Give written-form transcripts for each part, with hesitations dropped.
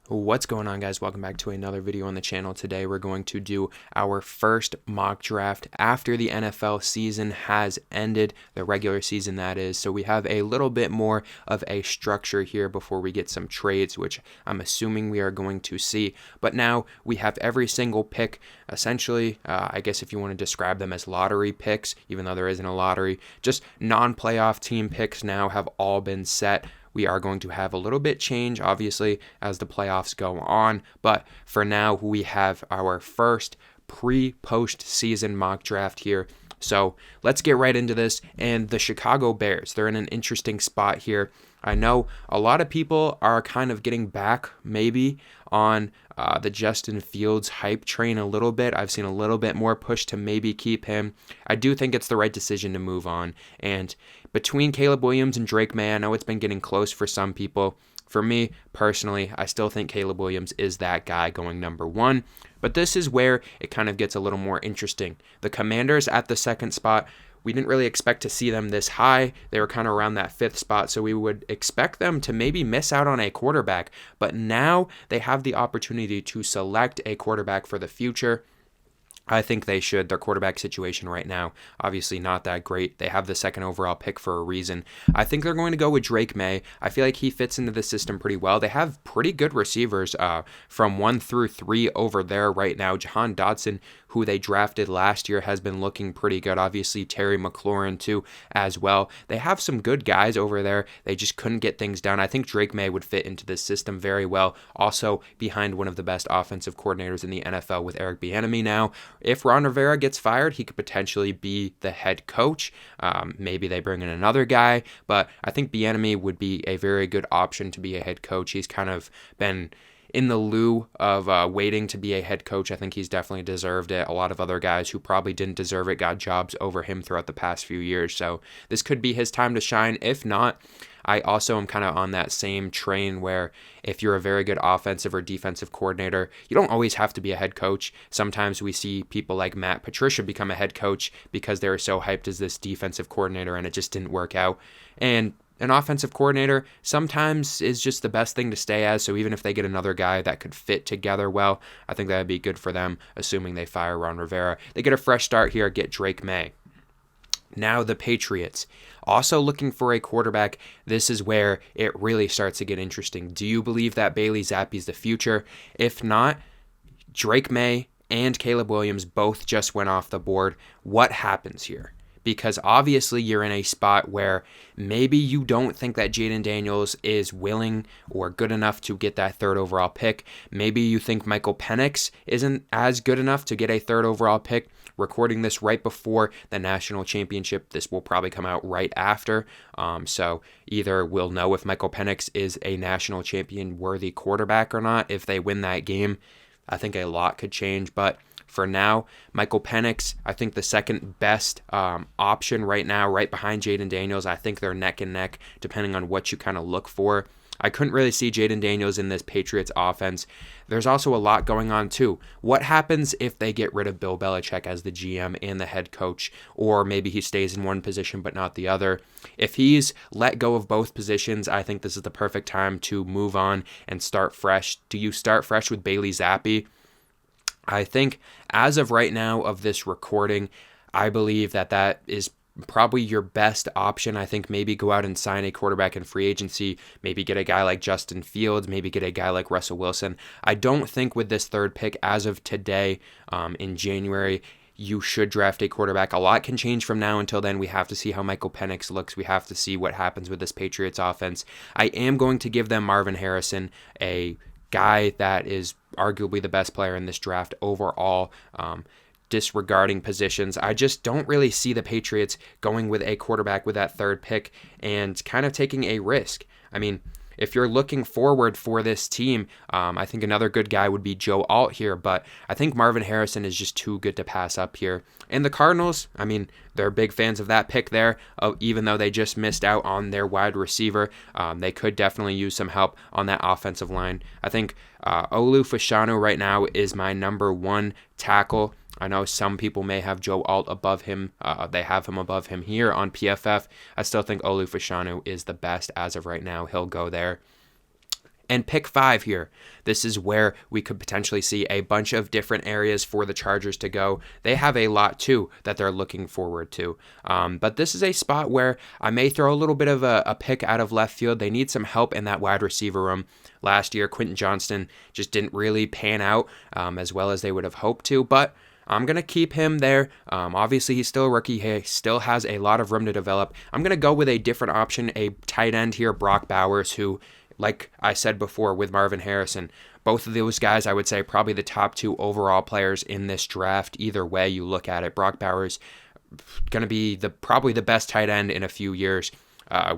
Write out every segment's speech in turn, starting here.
What's going on, guys? Welcome back to another video on the channel. Today we're going to do our first mock draft after the NFL season has ended, the regular season that is. So we have a little bit more of a structure here before we get some trades, which I'm assuming we are going to see. But now we have every single pick, essentially, I guess if you want to describe them as lottery picks, even though there isn't a lottery, just non-playoff team picks now have all been set. We are going to have a little bit change, obviously, as the playoffs go on. But for now, we have our first pre-postseason mock draft here. So let's get right into this. And the Chicago Bears, they're in an interesting spot here. I know a lot of people are kind of getting back maybe on the Justin Fields hype train a little bit. I've seen a little bit more push to maybe keep him. I do think it's the right decision to move on. And between Caleb Williams and Drake May, I know it's been getting close for some people. For me, personally, I still think Caleb Williams is that guy going number one. But this is where it kind of gets a little more interesting. The Commanders at the second spot, we didn't really expect to see them this high. They were kind of around that fifth spot, so we would expect them to maybe miss out on a quarterback. But now they have the opportunity to select a quarterback for the future. I think they should. Their quarterback situation right now, obviously not that great. They have the second overall pick for a reason. I think they're going to go with Drake May. I feel like he fits into the system pretty well. They have pretty good receivers from 1 through 3 over there right now. Jahan Dotson, who they drafted last year, has been looking pretty good. Obviously, Terry McLaurin, too, as well. They have some good guys over there. They just couldn't get things done. I think Drake May would fit into this system very well. Also, behind one of the best offensive coordinators in the NFL with Eric Bieniemy now. If Ron Rivera gets fired, he could potentially be the head coach. Maybe they bring in another guy, but I think Bieniemy would be a very good option to be a head coach. He's kind of been in the lieu of waiting to be a head coach. I think he's definitely deserved it. A lot of other guys who probably didn't deserve it got jobs over him throughout the past few years. So this could be his time to shine. If not, I also am kind of on that same train where if you're a very good offensive or defensive coordinator, you don't always have to be a head coach. Sometimes we see people like Matt Patricia become a head coach because they were so hyped as this defensive coordinator and it just didn't work out. And an offensive coordinator sometimes is just the best thing to stay as, so even if they get another guy that could fit together well, I think that would be good for them, assuming they fire Ron Rivera. They get a fresh start here, get Drake May. Now the Patriots, also looking for a quarterback. This is where it really starts to get interesting. Do you believe that Bailey Zappe's the future? If not, Drake May and Caleb Williams both just went off the board. What happens here? Because obviously you're in a spot where maybe you don't think that Jaden Daniels is willing or good enough to get that third overall pick. Maybe you think Michael Penix isn't as good enough to get a third overall pick. Recording this right before the national championship. This will probably come out right after. So either we'll know if Michael Penix is a national champion worthy quarterback or not. If they win that game, I think a lot could change. But for now, Michael Penix, I think the second best option right now, right behind Jaden Daniels. I think they're neck and neck, depending on what you kind of look for. I couldn't really see Jaden Daniels in this Patriots offense. There's also a lot going on too. What happens if they get rid of Bill Belichick as the GM and the head coach, or maybe he stays in one position but not the other? If he's let go of both positions, I think this is the perfect time to move on and start fresh. Do you start fresh with Bailey Zappe? I think as of right now of this recording, I believe that is probably your best option. I think maybe go out and sign a quarterback in free agency, maybe get a guy like Justin Fields, maybe get a guy like Russell Wilson. I don't think with this third pick as of today in January, you should draft a quarterback. A lot can change from now until then. We have to see how Michael Penix looks. We have to see what happens with this Patriots offense. I am going to give them Marvin Harrison, a guy that is arguably the best player in this draft overall. Disregarding positions, I just don't really see the Patriots going with a quarterback with that third pick and kind of taking a risk. I mean, if you're looking forward for this team, I think another good guy would be Joe Alt here, but I think Marvin Harrison is just too good to pass up here. And the Cardinals, I mean, they're big fans of that pick there, even though they just missed out on their wide receiver. They could definitely use some help on that offensive line. I think Olu Fashanu right now is my number one tackle. I know some people may have Joe Alt above him. They have him above him here on PFF. I still think Olu Fashanu is the best as of right now. He'll go there. And pick 5 here. This is where we could potentially see a bunch of different areas for the Chargers to go. They have a lot too that they're looking forward to. But this is a spot where I may throw a little bit of a pick out of left field. They need some help in that wide receiver room. Last year, Quentin Johnston just didn't really pan out as well as they would have hoped to, but I'm going to keep him there. Obviously, he's still a rookie. He still has a lot of room to develop. I'm going to go with a different option, a tight end here, Brock Bowers, who, like I said before with Marvin Harrison, both of those guys, I would say, probably the top 2 overall players in this draft. Either way you look at it, Brock Bowers going to be probably the best tight end in a few years.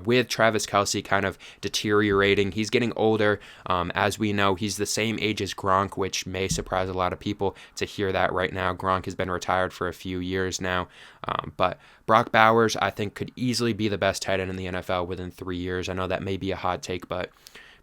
With Travis Kelce kind of deteriorating. He's getting older. As we know, he's the same age as Gronk, which may surprise a lot of people to hear that right now. Gronk has been retired for a few years now. But Brock Bowers, I think, could easily be the best tight end in the NFL within 3 years. I know that may be a hot take, but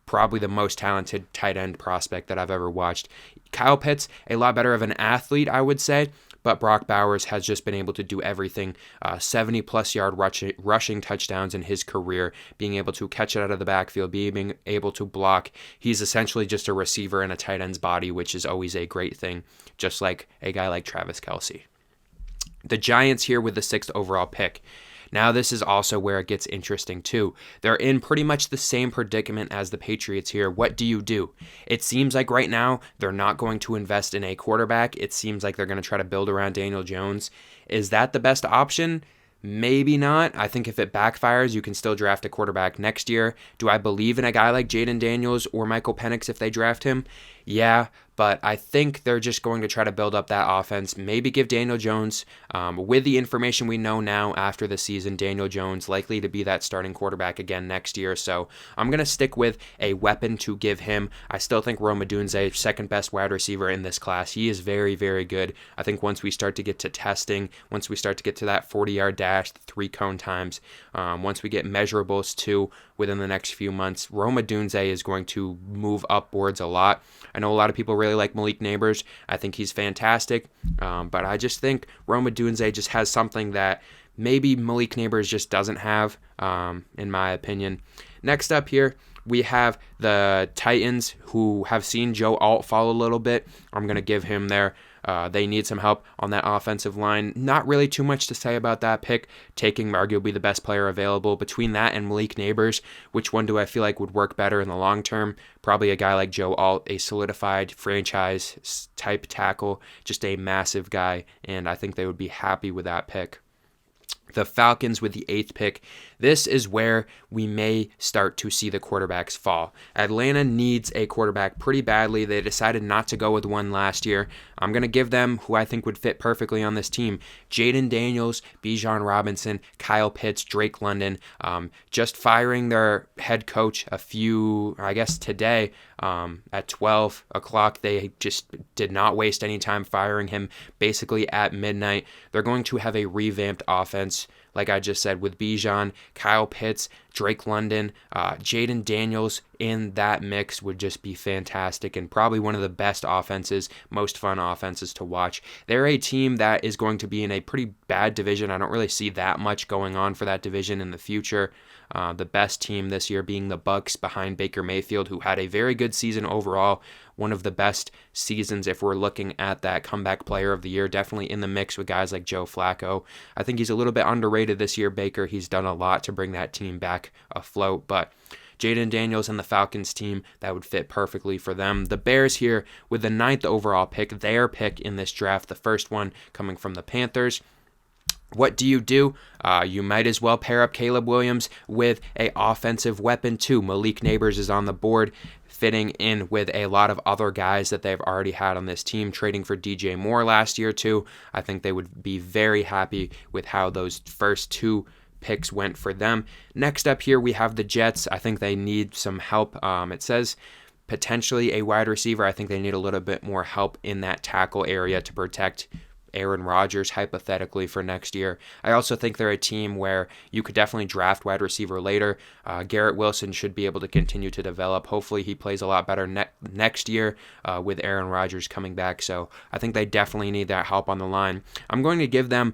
probably the most talented tight end prospect that I've ever watched. Kyle Pitts, a lot better of an athlete, I would say. But Brock Bowers has just been able to do everything. 70-plus yard rushing touchdowns in his career, being able to catch it out of the backfield, being able to block. He's essentially just a receiver in a tight end's body, which is always a great thing, just like a guy like Travis Kelce. The Giants here with the 6th overall pick. Now, this is also where it gets interesting, too. They're in pretty much the same predicament as the Patriots here. What do you do? It seems like right now they're not going to invest in a quarterback. It seems like they're going to try to build around Daniel Jones. Is that the best option? Maybe not. I think if it backfires, you can still draft a quarterback next year. Do I believe in a guy like Jaden Daniels or Michael Penix if they draft him? Yeah, but I think they're just going to try to build up that offense, maybe give Daniel Jones, with the information we know now after the season, Daniel Jones likely to be that starting quarterback again next year. So I'm going to stick with a weapon to give him. I still think Rome Odunze, second best wide receiver in this class. He is very, very good. I think once we start to get to testing, once we start to get to that 40-yard dash, the 3 cone times, once we get measurables too within the next few months, Rome Odunze is going to move upwards a lot. I know a lot of people really like Malik Neighbors. I think he's fantastic, but I just think Rome Odunze just has something that maybe Malik Neighbors just doesn't have, in my opinion. Next up here, we have the Titans, who have seen Joe Alt fall a little bit. I'm going to give him there. They need some help on that offensive line. Not really too much to say about that pick, taking arguably the best player available. Between that and Malik Neighbors, which one do I feel like would work better in the long term? Probably a guy like Joe Alt, a solidified franchise type tackle, just a massive guy, and I think they would be happy with that pick. The Falcons with the 8th pick. This is where we may start to see the quarterbacks fall. Atlanta needs a quarterback pretty badly. They decided not to go with one last year. I'm going to give them who I think would fit perfectly on this team. Jaden Daniels, Bijan Robinson, Kyle Pitts, Drake London. Just firing their head coach today at 12 o'clock. They just did not waste any time firing him basically at midnight. They're going to have a revamped offense, like I just said, with Bijan, Kyle Pitts, Drake London, Jaden Daniels in that mix would just be fantastic and probably one of the best offenses, most fun offenses to watch. They're a team that is going to be in a pretty bad division. I don't really see that much going on for that division in the future. The best team this year being the Bucs behind Baker Mayfield, who had a very good season overall. One of the best seasons if we're looking at that comeback player of the year, definitely in the mix with guys like Joe Flacco. I think he's a little bit underrated this year, Baker. He's done a lot to bring that team back afloat, but Jaden Daniels and the Falcons team, that would fit perfectly for them. The Bears here with the 9th overall pick, their pick in this draft, the first one coming from the Panthers. What do? You might as well pair up Caleb Williams with an offensive weapon too. Malik Neighbors is on the board, fitting in with a lot of other guys that they've already had on this team, trading for DJ Moore last year too. I think they would be very happy with how those first 2 picks went for them. Next up here, we have the Jets. I think they need some help. It says potentially a wide receiver. I think they need a little bit more help in that tackle area to protect Aaron Rodgers hypothetically for next year. I also think they're a team where you could definitely draft wide receiver later. Garrett Wilson should be able to continue to develop. Hopefully he plays a lot better next year with Aaron Rodgers coming back. So I think they definitely need that help on the line. I'm going to give them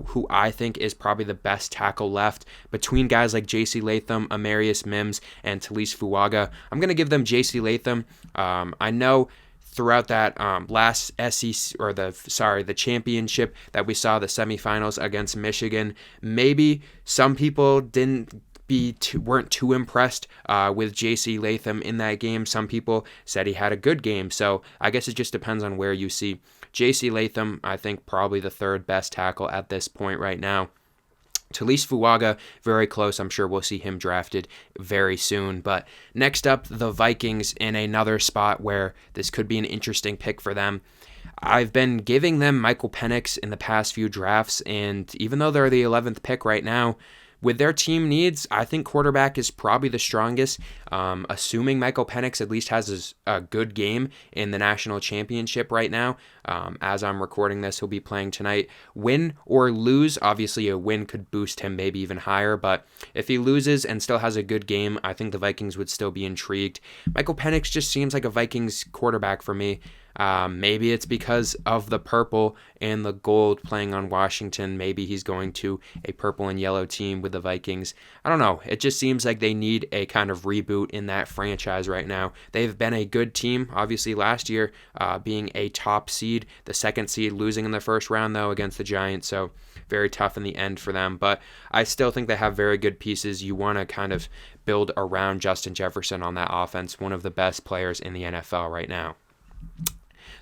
who I think is probably the best tackle left between guys like J.C. Latham, Amarius Mims, and Talise Fuaga. I'm going to give them J.C. Latham. I know throughout that last SEC or the championship that we saw, the semifinals against Michigan, maybe some people weren't too impressed with J.C. Latham in that game. Some people said he had a good game. So I guess it just depends on where you see J.C. Latham. I think probably the third best tackle at this point right now. Talise Fuaga, very close. I'm sure we'll see him drafted very soon. But next up, the Vikings in another spot where this could be an interesting pick for them. I've been giving them Michael Penix in the past few drafts, and even though they're the 11th pick right now, with their team needs, I think quarterback is probably the strongest. Assuming Michael Penix at least has a good game in the national championship right now. As I'm recording this, he'll be playing tonight. Win or lose, obviously a win could boost him maybe even higher, but if he loses and still has a good game, I think the Vikings would still be intrigued. Michael Penix just seems like a Vikings quarterback for me. Maybe it's because of the purple and the gold playing on Washington. Maybe he's going to a purple and yellow team with the Vikings. I don't know. It just seems like they need a kind of reboot in that franchise right now. They've been a good team, obviously last year, being a top seed, the second seed, losing in the first round though against the Giants. So very tough in the end for them. But I still think they have very good pieces. You want to kind of build around Justin Jefferson on that offense, one of the best players in the NFL right now.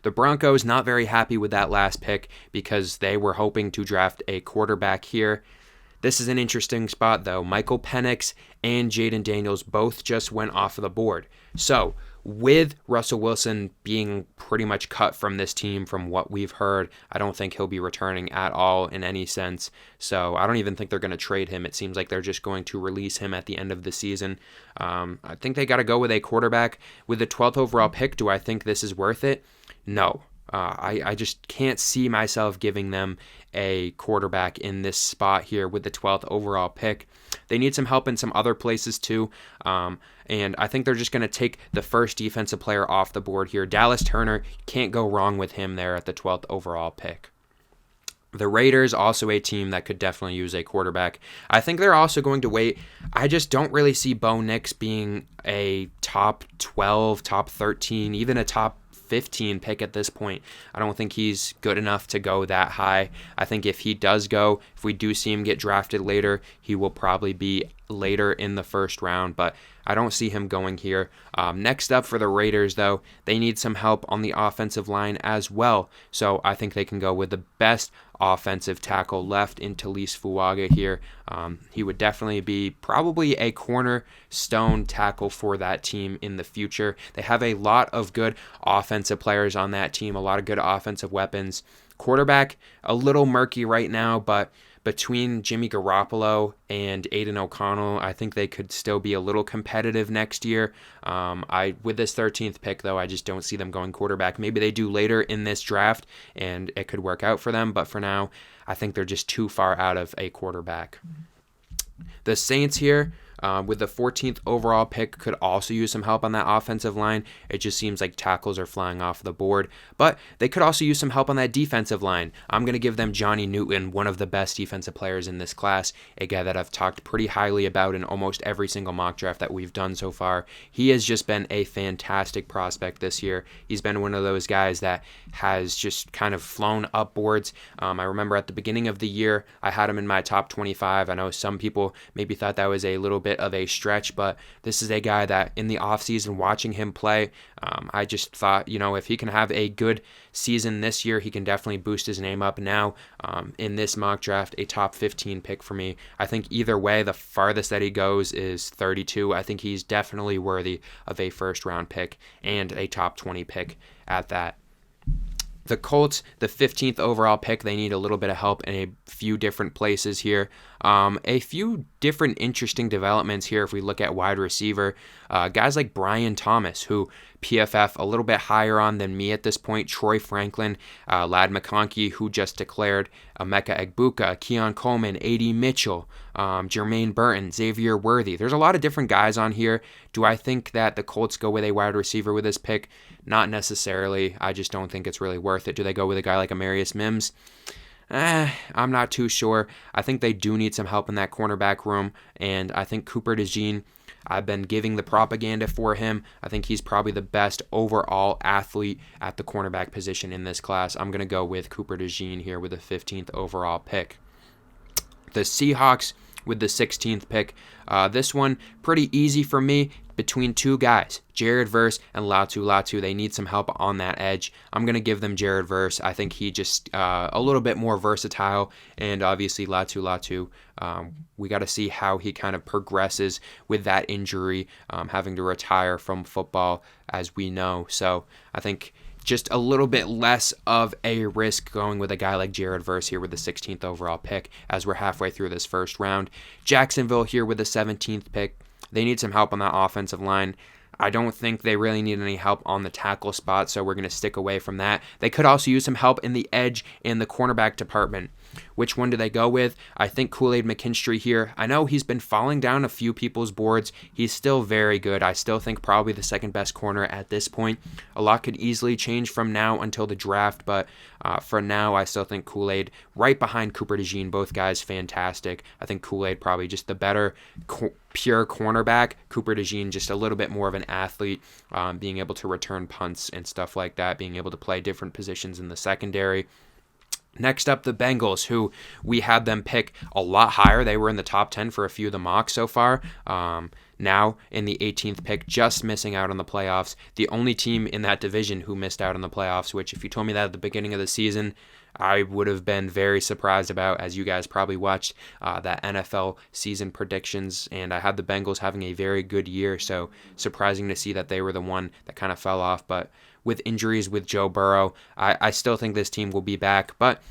The Broncos not very happy with that last pick because they were hoping to draft a quarterback here. This is an interesting spot though. Michael Penix and Jaden Daniels both just went off of the board. So with Russell Wilson being pretty much cut from this team from what we've heard, I don't think he'll be returning at all in any sense. So I don't even think they're going to trade him. It seems like they're just going to release him at the end of the season. I think they got to go with a quarterback. With the 12th overall pick, do I think this is worth it? No. I just can't see myself giving them a quarterback in this spot here with the 12th overall pick. They need some help in some other places too. And I think they're just going to take the first defensive player off the board here. Dallas Turner, can't go wrong with him there at the 12th overall pick. The Raiders, also a team that could definitely use a quarterback. I think they're also going to wait. I just don't really see Bo Nix being a top 12, top 13, even a top 15 pick at this point. I don't think he's good enough to go that high. I think if he does go, if we do see him get drafted later, he will probably be later in the first round, but I don't see him going here. Next up for the Raiders, though, they need some help on the offensive line as well. So I think they can go with the best offensive tackle left in Talise Fuaga here. He would definitely be probably a cornerstone tackle for that team in the future. They have a lot of good offensive players on that team, a lot of good offensive weapons. Quarterback, a little murky right now, but between Jimmy Garoppolo and Aiden O'Connell, I think they could still be a little competitive next year. With this 13th pick, though, I just don't see them going quarterback. Maybe they do later in this draft, and it could work out for them. But for now, I think they're just too far out of a quarterback. The Saints here, with the 14th overall pick, could also use some help on that offensive line. It just seems like tackles are flying off the board. But they could also use some help on that defensive line. I'm going to give them Johnny Newton, one of the best defensive players in this class, a guy that I've talked pretty highly about in almost every single mock draft that we've done so far. He has just been a fantastic prospect this year. He's been one of those guys that has just kind of flown upwards. I remember at the beginning of the year, I had him in my top 25. I know some people maybe thought that was a little bit of a stretch, but this is a guy that in the offseason, watching him play, I just thought, if he can have a good season this year, he can definitely boost his name up. Now, in this mock draft, a top 15 pick for me. I think either way, the farthest that he goes is 32. I think he's definitely worthy of a first round pick and a top 20 pick at that. The Colts, the 15th overall pick, they need a little bit of help in a few different places here. A few different interesting developments here if we look at wide receiver. Guys like Brian Thomas, who PFF a little bit higher on than me at this point, Troy Franklin, Lad McConkey, who just declared, Emeka Egbuka, Keon Coleman, A.D. Mitchell, Jermaine Burton, Xavier Worthy. There's a lot of different guys on here. Do I think that the Colts go with a wide receiver with this pick? Not necessarily. I just don't think it's really worth it. Do they go with a guy like Amarius Mims? I'm not too sure. I think they do need some help in that cornerback room, and I think Cooper DeJean, I've been giving the propaganda for him. I think he's probably the best overall athlete at the cornerback position in this class. I'm going to go with Cooper DeJean here with the 15th overall pick. The Seahawks with the 16th pick. This one, pretty easy for me. Between two guys, Jared Verse and Latu. They need some help on that edge. I'm going to give them Jared Verse. I think he just a little bit more versatile. And obviously Latu, we got to see how he kind of progresses with that injury, having to retire from football, as we know. So I think just a little bit less of a risk going with a guy like Jared Verse here with the 16th overall pick as we're halfway through this first round. Jacksonville here with the 17th pick. They need some help on that offensive line. I don't think they really need any help on the tackle spot, so we're going to stick away from that. They could also use some help in the edge and the cornerback department. Which one do they go with? I think Kool-Aid McKinstry here. I know he's been falling down a few people's boards. He's still very good. I still think probably the second best corner at this point. A lot could easily change from now until the draft, but for now, I still think Kool-Aid right behind Cooper DeJean. Both guys fantastic. I think Kool-Aid probably just the better pure cornerback. Cooper DeJean just a little bit more of an athlete, being able to return punts and stuff like that, being able to play different positions in the secondary. Next up, the Bengals, who we had them pick a lot higher. They were in the top 10 for a few of the mocks so far. Now in the 18th pick, just missing out on the playoffs. The only team in that division who missed out on the playoffs, which if you told me that at the beginning of the season, I would have been very surprised about, as you guys probably watched that NFL season predictions, and I had the Bengals having a very good year, so surprising to see that they were the one that kind of fell off. But with injuries with Joe Burrow, I still think this team will be back, but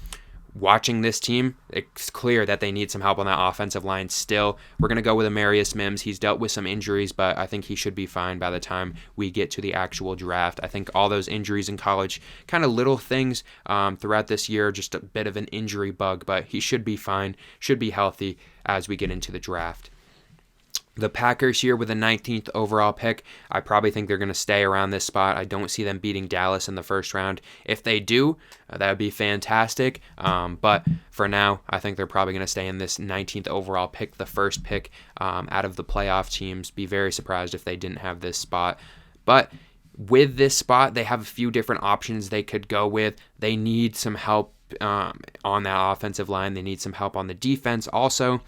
watching this team, it's clear that they need some help on that offensive line still. We're going to go with Amarius Mims. He's dealt with some injuries, but I think he should be fine by the time we get to the actual draft. I think all those injuries in college, kind of little things throughout this year, just a bit of an injury bug, but he should be fine, should be healthy as we get into the draft. The Packers here with the 19th overall pick, I probably think they're going to stay around this spot. I don't see them beating Dallas in the first round. If they do, that would be fantastic. But for now, I think they're probably going to stay in this 19th overall pick, the first pick out of the playoff teams. Be very surprised if they didn't have this spot. But with this spot, they have a few different options they could go with. They need some help on that offensive line. They need some help on the defense also.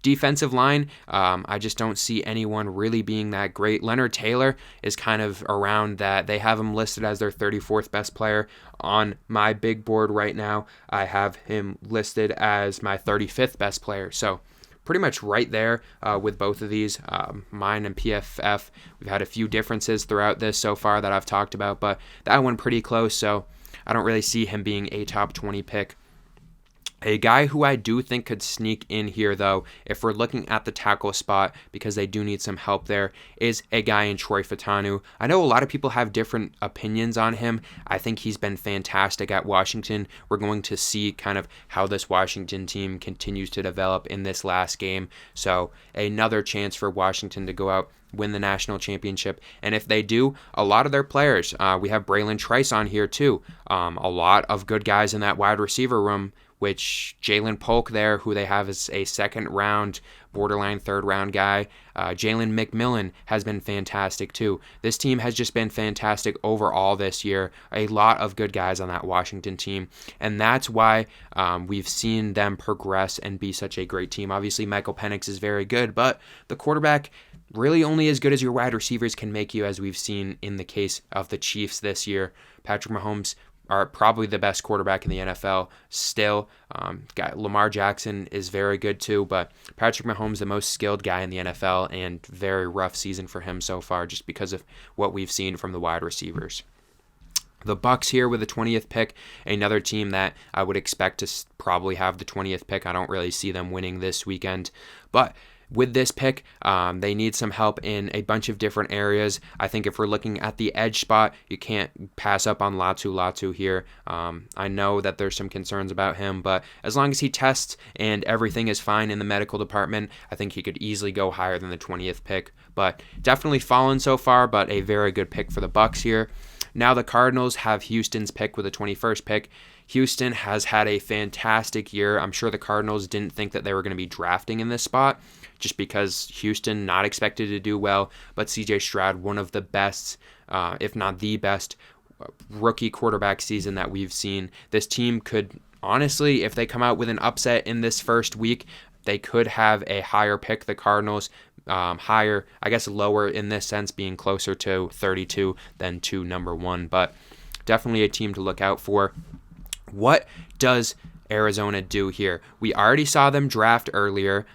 Defensive line, I just don't see anyone really being that great. Leonard Taylor is kind of around that. They have him listed as their 34th best player on my big board right now. I have him listed as my 35th best player. So pretty much right there with both of these, mine and PFF. We've had a few differences throughout this so far that I've talked about, but that one pretty close. So I don't really see him being a top 20 pick. A guy who I do think could sneak in here, though, if we're looking at the tackle spot, because they do need some help there, is a guy in Troy Fautanu. I know a lot of people have different opinions on him. I think he's been fantastic at Washington. We're going to see kind of how this Washington team continues to develop in this last game. So another chance for Washington to go out, win the national championship. And if they do, a lot of their players, we have Braylon Trice on here too. A lot of good guys in that wide receiver room, which Jalen Polk there, who they have as a second round, borderline third round guy. Jalen McMillan has been fantastic too. This team has just been fantastic overall this year. A lot of good guys on that Washington team. And that's why we've seen them progress and be such a great team. Obviously, Michael Penix is very good, but the quarterback really only as good as your wide receivers can make you, as we've seen in the case of the Chiefs this year. Patrick Mahomes are probably the best quarterback in the NFL still. Lamar Jackson is very good too, but Patrick Mahomes the most skilled guy in the NFL, and very rough season for him so far just because of what we've seen from the wide receivers. The Bucs here with the 20th pick, another team that I would expect to probably have the 20th pick. I don't really see them winning this weekend, but with this pick, they need some help in a bunch of different areas. I think if we're looking at the edge spot, you can't pass up on Latu here. I know that there's some concerns about him, but as long as he tests and everything is fine in the medical department, I think he could easily go higher than the 20th pick. But definitely fallen so far, but a very good pick for the Bucs here. Now the Cardinals have Houston's pick with the 21st pick. Houston has had a fantastic year. I'm sure the Cardinals didn't think that they were going to be drafting in this spot just because Houston not expected to do well, but CJ Stroud, one of the best, if not the best, rookie quarterback season that we've seen. This team could, honestly, if they come out with an upset in this first week, they could have a higher pick. The Cardinals higher, I guess lower in this sense, being closer to 32 than to number 1, but definitely a team to look out for. What does Arizona do here? We already saw them draft earlier,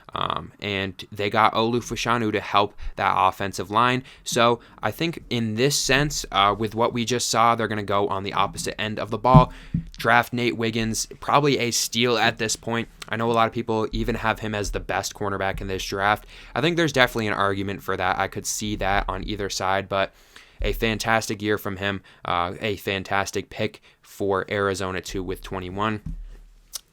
and they got Olu Fashanu to help that offensive line. So I think in this sense, with what we just saw, they're going to go on the opposite end of the ball. Draft Nate Wiggins, probably a steal at this point. I know a lot of people even have him as the best cornerback in this draft. I think there's definitely an argument for that. I could see that on either side, but a fantastic year from him, a fantastic pick for Arizona too with 21.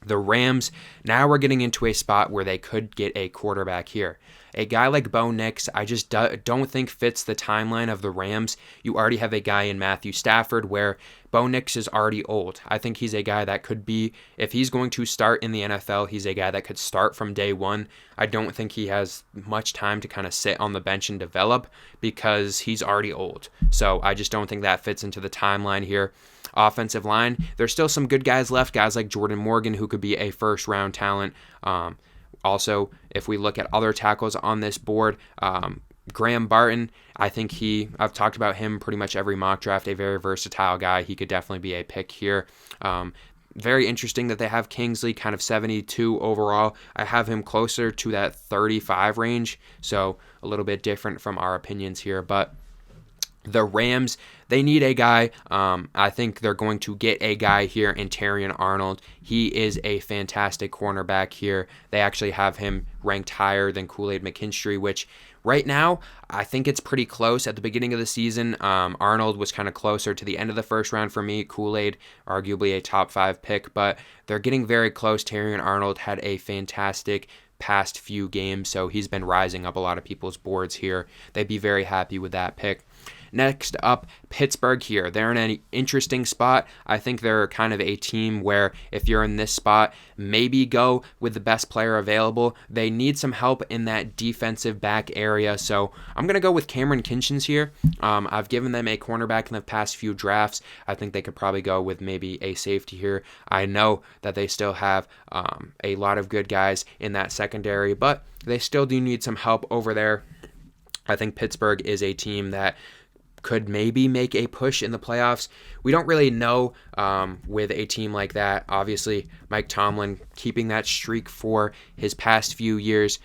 The Rams, now we're getting into a spot where they could get a quarterback here. A guy like Bo Nix, I just don't think fits the timeline of the Rams. You already have a guy in Matthew Stafford where Bo Nix is already old. I think he's a guy that could be, if he's going to start in the NFL, he's a guy that could start from day one. I don't think he has much time to kind of sit on the bench and develop because he's already old. So I just don't think that fits into the timeline here. Offensive line, there's still some good guys left, guys like Jordan Morgan who could be a first-round talent. Also, if we look at other tackles on this board, Graham Barton, I think I've talked about him pretty much every mock draft, a very versatile guy. He could definitely be a pick here. Very interesting that they have Kingsley kind of 72 overall. I have him closer to that 35 range, so a little bit different from our opinions here, but the Rams, they need a guy. I think they're going to get a guy here in Terrion Arnold. He is a fantastic cornerback here. They actually have him ranked higher than Kool-Aid McKinstry, which right now I think it's pretty close. At the beginning of the season, Arnold was kind of closer to the end of the first round for me. Kool-Aid, arguably a top 5 pick, but they're getting very close. Terrion Arnold had a fantastic past few games, so he's been rising up a lot of people's boards here. They'd be very happy with that pick. Next up, Pittsburgh here. They're in an interesting spot. I think they're kind of a team where if you're in this spot, maybe go with the best player available. They need some help in that defensive back area, so I'm going to go with Cameron Kinchens here. I've given them a cornerback in the past few drafts. I think they could probably go with maybe a safety here. I know that they still have a lot of good guys in that secondary, but they still do need some help over there. I think Pittsburgh is a team that could maybe make a push in the playoffs. We don't really know with a team like that. Obviously, Mike Tomlin keeping that streak for his past few years,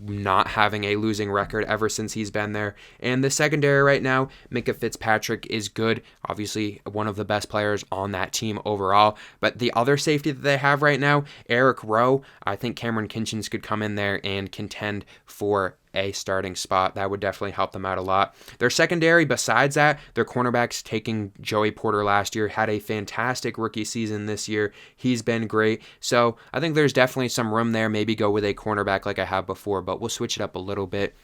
not having a losing record ever since he's been there. And the secondary right now, Minkah Fitzpatrick is good. Obviously, one of the best players on that team overall. But the other safety that they have right now, Eric Rowe, I think Cameron Kinchens could come in there and contend for a starting spot. That would definitely help them out a lot. Their secondary, besides that, their cornerbacks taking Joey Porter last year, had a fantastic rookie season this year. He's been great. So I think there's definitely some room there. Maybe go with a cornerback like I have before, but we'll switch it up a little bit.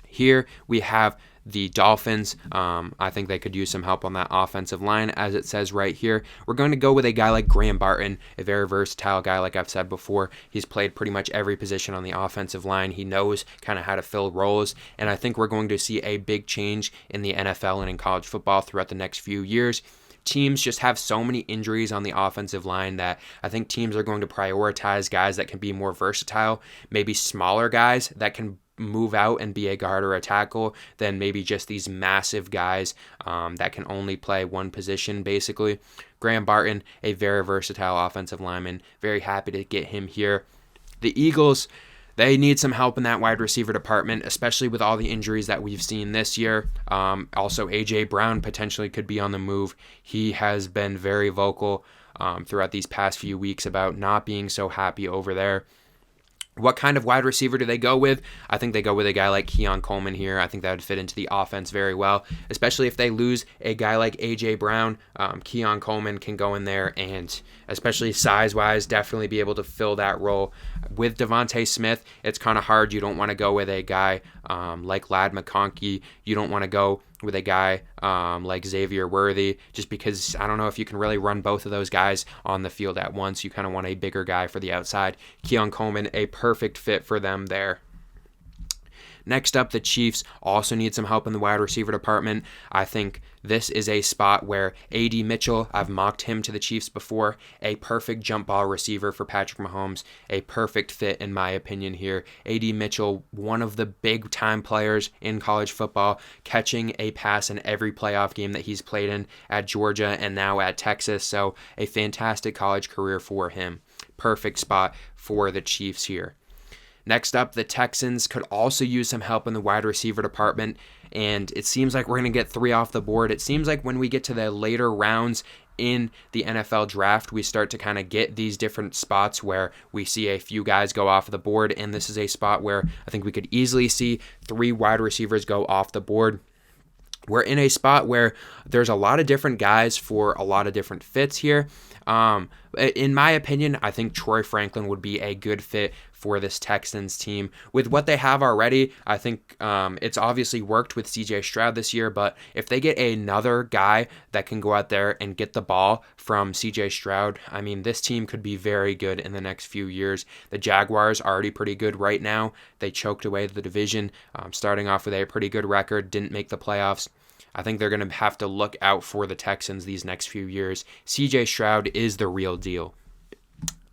Here we have the Dolphins. I think they could use some help on that offensive line, as it says right here. We're going to go with a guy like Graham Barton, a very versatile guy, like I've said before. He's played pretty much every position on the offensive line. He knows kind of how to fill roles, and I think we're going to see a big change in the NFL and in college football throughout the next few years. Teams just have so many injuries on the offensive line that I think teams are going to prioritize guys that can be more versatile, maybe smaller guys that can move out and be a guard or a tackle than maybe just these massive guys that can only play one position, basically. Graham Barton, a very versatile offensive lineman. Very happy to get him here. The Eagles, They need some help in that wide receiver department, especially with all the injuries that we've seen this year. Also, A.J. Brown potentially could be on the move. He has been very vocal throughout these past few weeks about not being so happy over there. What kind of wide receiver do they go with? I think they go with a guy like Keon Coleman here. I think that would fit into the offense very well, especially if they lose a guy like A.J. Brown. Keon Coleman can go in there and, especially size-wise, definitely be able to fill that role. With Devontae Smith, it's kind of hard. You don't want to go with a guy like Ladd McConkey. You don't want to go with a guy like Xavier Worthy, just because I don't know if you can really run both of those guys on the field at once. You kind of want a bigger guy for the outside. Keon Coleman, a perfect fit for them there. Next up, the Chiefs also need some help in the wide receiver department. I think this is a spot where A.D. Mitchell, I've mocked him to the Chiefs before, a perfect jump ball receiver for Patrick Mahomes, a perfect fit in my opinion here. A.D. Mitchell, one of the big time players in college football, catching a pass in every playoff game that he's played in at Georgia and now at Texas, so a fantastic college career for him. Perfect spot for the Chiefs here. Next up, the Texans could also use some help in the wide receiver department, and it seems like we're going to get 3 off the board. It seems like when we get to the later rounds in the NFL draft, we start to kind of get these different spots where we see a few guys go off the board, and this is a spot where I think we could easily see 3 wide receivers go off the board. We're in a spot where there's a lot of different guys for a lot of different fits here. In my opinion, I think Troy Franklin would be a good fit for this Texans team. With what they have already, I think it's obviously worked with CJ Stroud this year, but if they get another guy that can go out there and get the ball from CJ Stroud, I mean, this team could be very good in the next few years. The Jaguars are already pretty good right now. They choked away the division, starting off with a pretty good record, didn't make the playoffs. I think they're going to have to look out for the Texans these next few years. CJ Stroud is the real deal.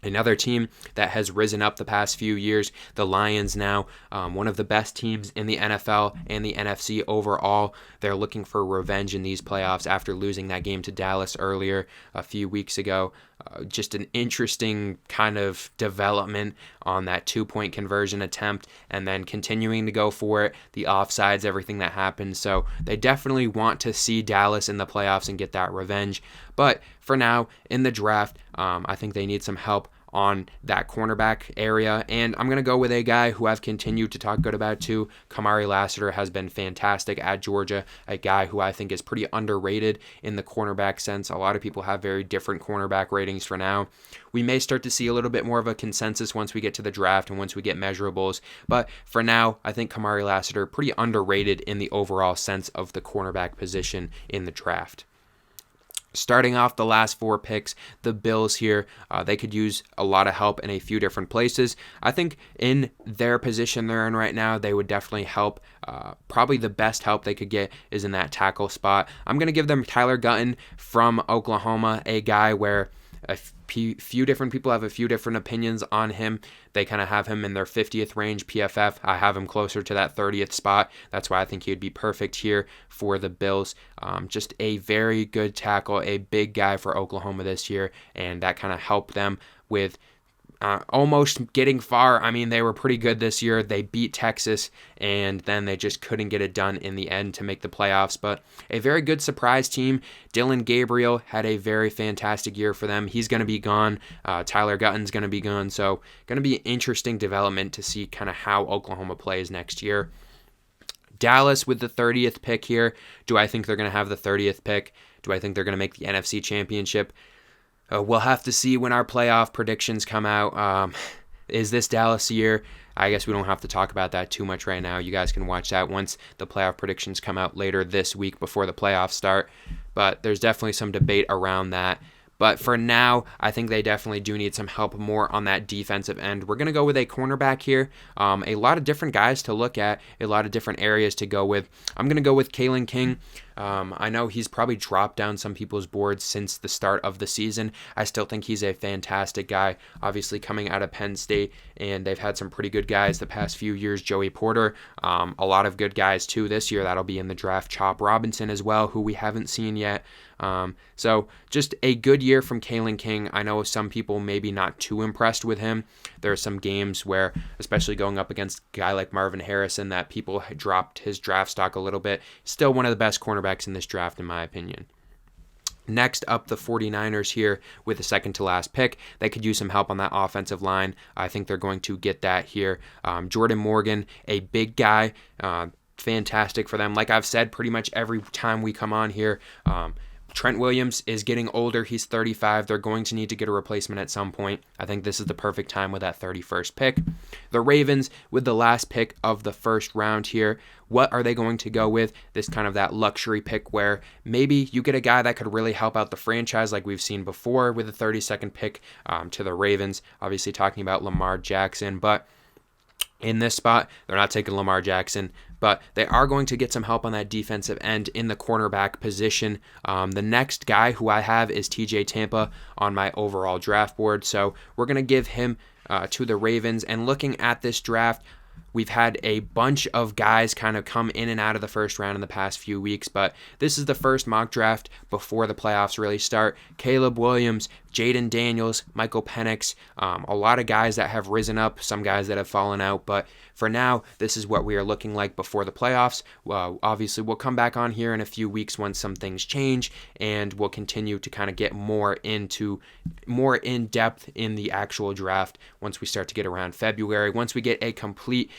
Another team that has risen up the past few years, the Lions now, one of the best teams in the NFL and the NFC overall. They're looking for revenge in these playoffs after losing that game to Dallas earlier a few weeks ago. Just an interesting kind of development on that 2-point conversion attempt and then continuing to go for it, the offsides, everything that happened. So they definitely want to see Dallas in the playoffs and get that revenge. But for now, in the draft, I think they need some help on that cornerback area, and I'm going to go with a guy who I've continued to talk good about too. Kamari Lassiter has been fantastic at Georgia, a guy who I think is pretty underrated in the cornerback sense. A lot of people have very different cornerback ratings for now. We may start to see a little bit more of a consensus once we get to the draft and once we get measurables, but for now, I think Kamari Lassiter pretty underrated in the overall sense of the cornerback position in the draft. Starting off the last 4 picks, the Bills here, they could use a lot of help in a few different places. I think in their position they're in right now, they would definitely help. Probably the best help they could get is in that tackle spot. I'm going to give them Tyler Gutton from Oklahoma, a guy where a few different people have a few different opinions on him. They kind of have him in their 50th range PFF. I have him closer to that 30th spot. That's why I think he would be perfect here for the Bills. Just a very good tackle, a big guy for Oklahoma this year, and that kind of helped them with almost getting far. I mean, they were pretty good this year. They beat Texas, and then they just couldn't get it done in the end to make the playoffs. But a very good surprise team. Dillon Gabriel had a very fantastic year for them. He's going to be gone. Tyler Gutton's going to be gone. So going to be an interesting development to see kind of how Oklahoma plays next year. Dallas with the 30th pick here. Do I think they're going to have the 30th pick? Do I think they're going to make the NFC Championship? We'll have to see when our playoff predictions come out. Is this Dallas year? I guess we don't have to talk about that too much right now. You guys can watch that once the playoff predictions come out later this week before the playoffs start. But there's definitely some debate around that. But for now, I think they definitely do need some help more on that defensive end. We're going to go with a cornerback here. A lot of different guys to look at, a lot of different areas to go with. I'm going to go with Kalen King. I know he's probably dropped down some people's boards since the start of the season. I still think he's a fantastic guy, obviously coming out of Penn State, and they've had some pretty good guys the past few years. Joey Porter, a lot of good guys too this year. That'll be in the draft. Chop Robinson as well, who we haven't seen yet. So just a good year from Kalen King. I know some people maybe not too impressed with him. There are some games where, especially going up against a guy like Marvin Harrison, that people had dropped his draft stock a little bit. Still one of the best cornerbacks in this draft, in my opinion. Next up, the 49ers here with the second to last pick. They could use some help on that offensive line. I think they're going to get that here. Jordan Morgan, a big guy, fantastic for them. Like I've said pretty much every time we come on here, Trent Williams is getting older. He's 35. They're going to need to get a replacement at some point. I think this is the perfect time with that 31st pick. The Ravens with the last pick of the first round here. What are they going to go with? This kind of that luxury pick where maybe you get a guy that could really help out the franchise like we've seen before with the 32nd pick to the Ravens. Obviously talking about Lamar Jackson, but in this spot, they're not taking Lamar Jackson, but they are going to get some help on that defensive end in the cornerback position. The next guy who I have is TJ Tampa on my overall draft board, so we're going to give him to the Ravens. And looking at this draft, we've had a bunch of guys kind of come in and out of the first round in the past few weeks, but this is the first mock draft before the playoffs really start. Caleb Williams, Jaden Daniels, Michael Penix, a lot of guys that have risen up, some guys that have fallen out, but for now, this is what we are looking like before the playoffs. Obviously, we'll come back on here in a few weeks once some things change, and we'll continue to kind of get more in depth in the actual draft once we start to get around February. Once we get a complete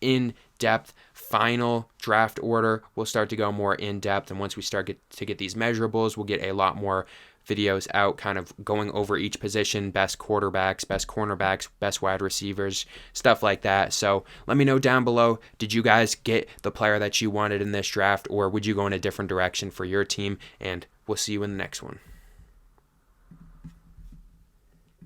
in-depth final draft order, we'll start to go more in-depth, and once we start to get these measurables, we'll get a lot more videos out kind of going over each position, best quarterbacks, best cornerbacks, best wide receivers, stuff like that. So let me know down below, did you guys get the player that you wanted in this draft, or would you go in a different direction for your team? And we'll see you in the next one.